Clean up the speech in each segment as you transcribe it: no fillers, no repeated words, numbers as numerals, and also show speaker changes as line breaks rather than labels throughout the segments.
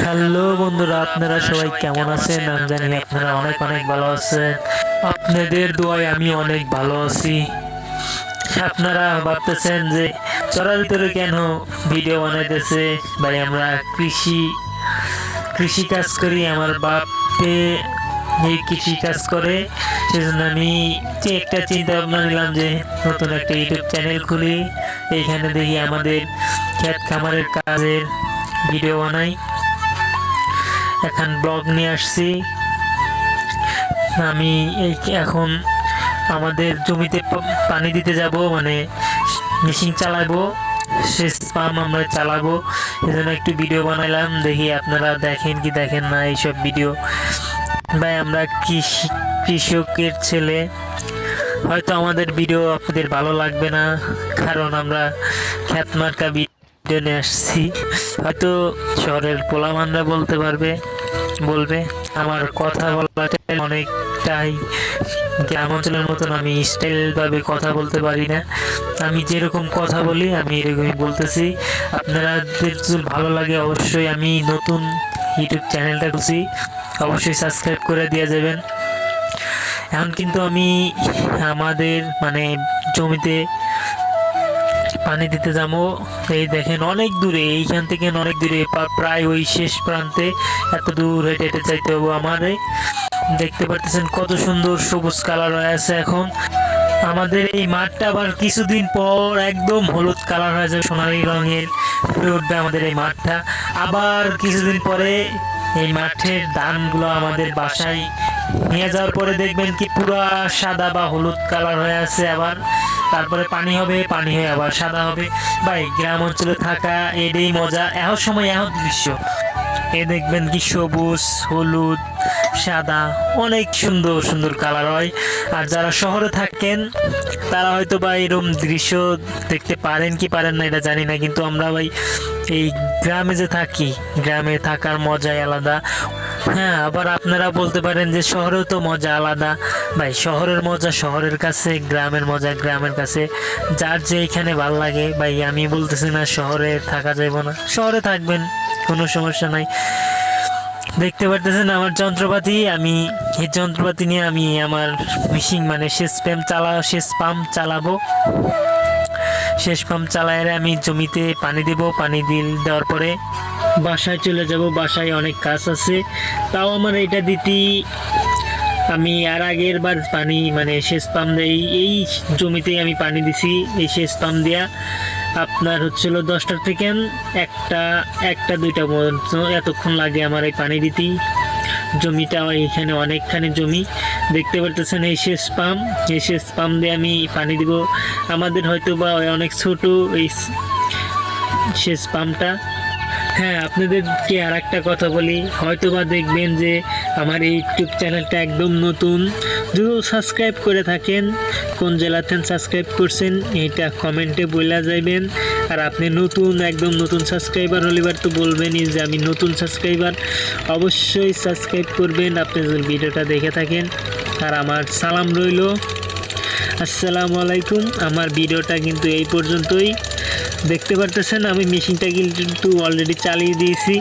Hello বন্ধুরা, আপনারা সবাই কেমন আছেন? আমি জানি আপনারা অনেক অনেক ভালো আছেন। আপনাদের দোয়ায় আমি অনেক ভালো আছি। আপনারা ভাবতেছেন যে চরার ভিতরে কেন ভিডিও বানাইতেছে? ভাই, আমরা কৃষি কাজ করি। আমার বাপে এই কৃষি কাজ করে, সেজন্য আমি একটা চিন্তা ভাবনা নিলাম যে নতুন একটা ইউটিউব চ্যানেল খুলি। এইখানে দেখি আমাদের ক্ষেত খামারের কাজের ভিডিও বানাই। এখন ব্লগ নিয়ে আসছি। আমি এই এখন আমাদের জমিতে পানি দিতে যাব, মানে মেশিন চালাবো, সেচ পাম্প আমরা চালাবো। এজন্য একটু ভিডিও বানাইলাম, দেখি আপনারা দেখেন কি দেখেন না এইসব ভিডিও। ভাই, আমরা কৃষকের ছেলে, হয়তো আমাদের ভিডিও আপনাদের ভালো লাগবে না, কারণ আমরা খ্যাত মার্কা ভিডিও নিয়ে আসছি। হয়তো শহরের পোলামানরা বলবে আমার কথা বলাটা অনেকটাই গ্রাম অঞ্চলের মতন, আমি স্টাইল ভাবে কথা বলতে পারি না। আমি যেরকম কথা বলি আমি এরকমই বলতেছি। আপনাদের যদি ভালো লাগে অবশ্যই, আমি নতুন ইউটিউব চ্যানেলটা খুলছি, অবশ্যই সাবস্ক্রাইব করে দিয়ে যাবেন। এখন কিন্তু আমি আমাদের মানে জমিতে পানি দিতে যাবো। এই দেখেন অনেক দূরে, এইখান থেকে অনেক দূরে, প্রায় ওই শেষ প্রান্তে, এত দূর হেঁটে হেঁটে যাইতে হবে আমারে। দেখতে পাচ্ছেন কত সুন্দর সবুজ কালার হয়ে আছে। এখন আমাদের এই মাঠটা আবার কিছুদিন পর একদম হলুদ কালার হয়ে যাবে, সোনালী রঙের হয়ে উঠবে আমাদের এই মাঠটা। আবার কিছুদিন পরে এই মাঠের ধানগুলো আমাদের বাসায় নিয়ে যাওয়ার পরে দেখবেন কি পুরো সাদা বা হলুদ কালার হয়ে আছে। আবার তারপরে পানি হবে, পানি হয়ে আবার সাদা হবে। ভাই, গ্রাম অঞ্চলে থাকা এটাই মজা। এখন সময় এখন দৃশ্য এ দেখবেন কি সবুজ, হলুদ, সাদা, অনেক সুন্দর সুন্দর কালার হয়। আর যারা শহরে থাকেন তারা হয়তো বা এরকম দৃশ্য দেখতে পারেন কি পারেন না এটা জানি না, কিন্তু আমরা ভাই এই গ্রামে যে থাকি, গ্রামে থাকার মজাই আলাদা। হ্যাঁ, আবার আপনারা বলতে পারেন যে শহরেও তো মজা আলাদা। ভাই, শহরের মজা শহরের কাছে, গ্রামের মজা গ্রামের কাছে, যার যে এখানে ভাল লাগে। ভাই, আমি বলতেছি না শহরে থাকা যাইব না, শহরে থাকবেন, কোনো সমস্যা নাই। দেখতে পারতেছেন আমার যন্ত্রপাতি, আমি এই যন্ত্রপাতি নিয়ে আমি আমার মেশিন মানে সেচ পাম্প চালাবো। শেষ পাম্প চালায় আমি জমিতে পানি দেব। পানি দেওয়ার পরে বাসায় চলে যাব। বাসায় অনেক কাজ আছে, তাও আমার এটা দিতে আমি আর আগের বার পানি মানে সেচ পাম্প দেই, এই জমিতেই আমি পানি দিছি এই সেচ পাম্প দিয়া। আপনার হচ্ছিল 10টা থেকে একটা 2টা পর্যন্ত এতক্ষণ লাগে আমার এই পানি দিতেই। জমিটা এখানে অনেকখানি জমি, দেখতে পারতেছেন এই সেচ পাম্প দিয়ে আমি পানি দিব। আমাদের হয়তো বা অনেক ছোট এই সেচ পাম্পটা। হ্যাঁ, আপনাদেরকে আর একটা কথা বলি, হয়তো বা দেখবেন যে আমার এই ইউটিউব চ্যানেলটা একদম নতুন। যদি সাবস্ক্রাইব করে থাকেন, কোন জেলাতে সাবস্ক্রাইব করছেন এটা কমেন্টে বলে যাইবেন। আর আপনি একদম নতুন সাবস্ক্রাইবার হলিবার তো বলবেনই যে আমি নতুন সাবস্ক্রাইবার, অবশ্যই সাবস্ক্রাইব করবেন আপনি যদি ভিডিওটা দেখে থাকেন। আর আমার সালাম রইল, আসসালামু আলাইকুম। আমার ভিডিওটা কিন্তু এই পর্যন্তই। দেখতে পারতেছেন আমি মেশিনটা কিন্তু অলরেডি চালিয়ে দিয়েছি।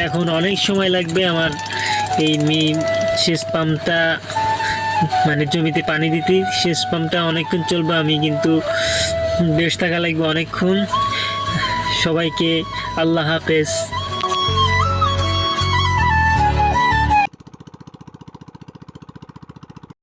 এখন অনেক সময় লাগবে আমার এই সেচ পাম্পটা মানে জমিতে পানি দিতে। সেচ পাম্পটা অনেকক্ষণ চলবে, আমি কিন্তু বেশ থাকা লাগবে অনেকক্ষণ। সবাইকে আল্লাহ হাফেজ।